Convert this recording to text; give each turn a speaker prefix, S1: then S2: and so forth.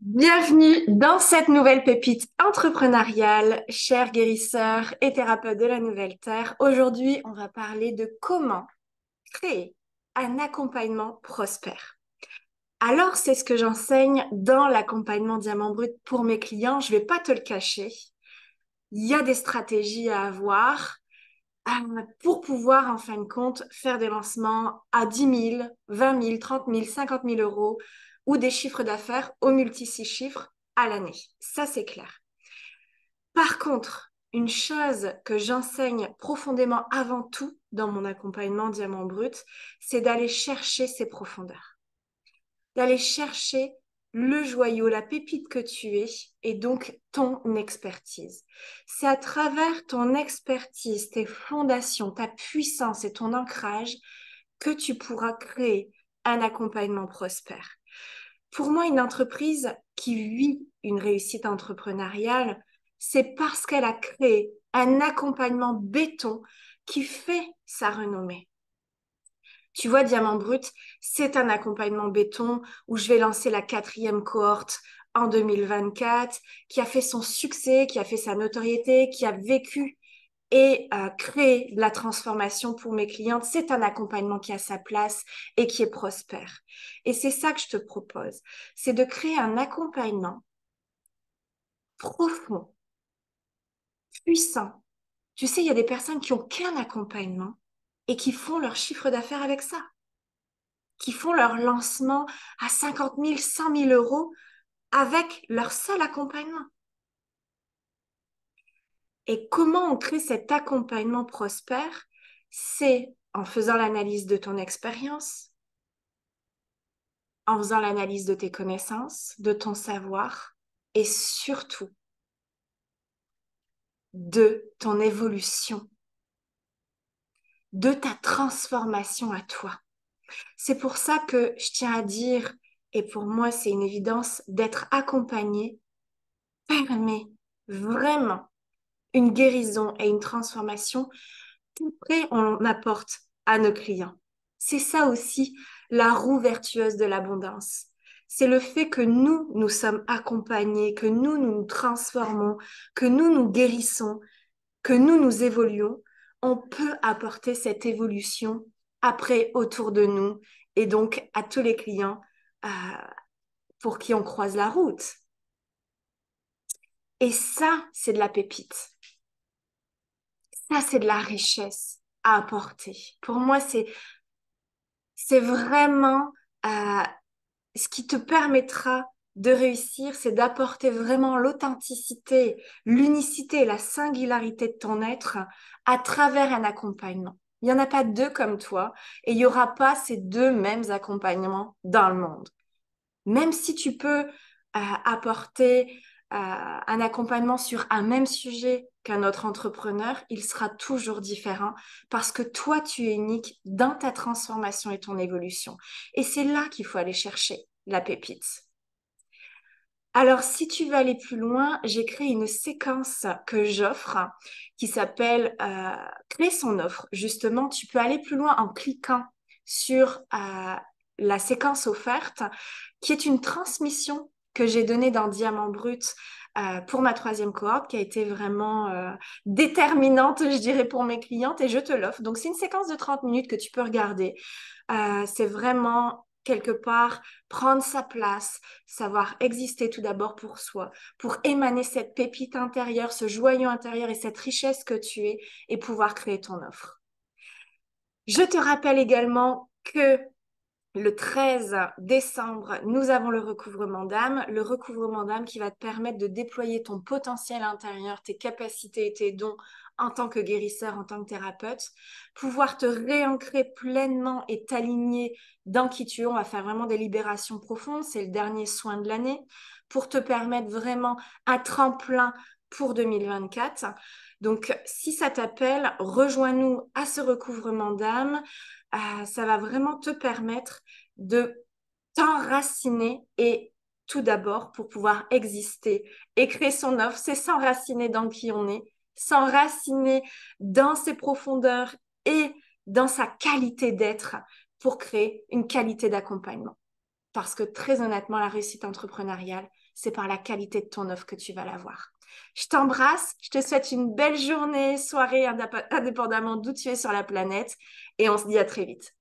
S1: Bienvenue dans cette nouvelle pépite entrepreneuriale, chers guérisseurs et thérapeutes de la Nouvelle Terre. Aujourd'hui, on va parler de comment créer un accompagnement prospère. Alors, c'est ce que j'enseigne dans l'accompagnement Diamant Brut pour mes clients. Je vais pas te le cacher. Il y a des stratégies à avoir pour pouvoir, en fin de compte, faire des lancements à 10 000, 20 000, 30 000, 50 000 euros ou des chiffres d'affaires au multi-six chiffres à l'année. Ça, c'est clair. Par contre, une chose que j'enseigne profondément avant tout dans mon accompagnement Diamant Brut, c'est d'aller chercher ces profondeurs, d'aller chercher le joyau, la pépite que tu es et donc ton expertise. C'est à travers ton expertise, tes fondations, ta puissance et ton ancrage que tu pourras créer un accompagnement prospère. Pour moi, une entreprise qui vit une réussite entrepreneuriale, c'est parce qu'elle a créé un accompagnement béton qui fait sa renommée. Tu vois, Diamant Brut, c'est un accompagnement béton où je vais lancer la 4e cohorte en 2024, qui a fait son succès, qui a fait sa notoriété, qui a vécu et créé de la transformation pour mes clientes. C'est un accompagnement qui a sa place et qui est prospère. Et c'est ça que je te propose, c'est de créer un accompagnement profond, puissant. Tu sais, il y a des personnes qui n'ont qu'un accompagnement et qui font leur chiffre d'affaires avec ça, qui font leur lancement à 50 000, 100 000 euros avec leur seul accompagnement. Et comment on crée cet accompagnement prospère? C'est en faisant l'analyse de ton expérience, en faisant l'analyse de tes connaissances, de ton savoir et surtout de ton évolution, de ta transformation à toi. C'est pour ça que je tiens à dire, et pour moi c'est une évidence, d'être accompagné permet vraiment une guérison et une transformation qu'après on apporte à nos clients. C'est ça aussi la roue vertueuse de l'abondance. C'est le fait que nous sommes accompagnés, que nous transformons, que nous guérissons, que nous évoluons. On peut apporter cette évolution après autour de nous et donc à tous les clients euh, pour qui on croise la route. Et ça, c'est de la pépite. Ça, c'est de la richesse à apporter. Pour moi, c'est vraiment euh, ce qui te permettra de réussir, c'est d'apporter vraiment l'authenticité, l'unicité, la singularité de ton être à travers un accompagnement. Il n'y en a pas deux comme toi et il n'y aura pas ces deux mêmes accompagnements dans le monde. Même si tu peux apporter un accompagnement sur un même sujet qu'un autre entrepreneur, il sera toujours différent parce que toi, tu es unique dans ta transformation et ton évolution. Et c'est là qu'il faut aller chercher la pépite. Alors, si tu veux aller plus loin, j'ai créé une séquence que j'offre qui s'appelle Créer son offre. Justement, tu peux aller plus loin en cliquant sur la séquence offerte, qui est une transmission que j'ai donnée dans Diamant Brut pour ma 3e cohorte, qui a été vraiment déterminante, je dirais, pour mes clientes, et je te l'offre. Donc, c'est une séquence de 30 minutes que tu peux regarder. C'est vraiment quelque part prendre sa place, savoir exister tout d'abord pour soi, pour émaner cette pépite intérieure, ce joyau intérieur et cette richesse que tu es et pouvoir créer ton offre. Je te rappelle également que le 13 décembre, nous avons le recouvrement d'âme qui va te permettre de déployer ton potentiel intérieur, tes capacités et tes dons en tant que guérisseur, en tant que thérapeute, pouvoir te réancrer pleinement et t'aligner dans qui tu es. On va faire vraiment des libérations profondes, c'est le dernier soin de l'année, pour te permettre vraiment un tremplin pour 2024. Donc, si ça t'appelle, rejoins-nous à ce recouvrement d'âme. Ça va vraiment te permettre de t'enraciner et tout d'abord pour pouvoir exister et créer son offre, c'est s'enraciner dans qui on est, s'enraciner dans ses profondeurs et dans sa qualité d'être pour créer une qualité d'accompagnement. Parce que très honnêtement, la réussite entrepreneuriale, c'est par la qualité de ton offre que tu vas l'avoir. Je t'embrasse, je te souhaite une belle journée, soirée, indépendamment d'où tu es sur la planète, et on se dit à très vite.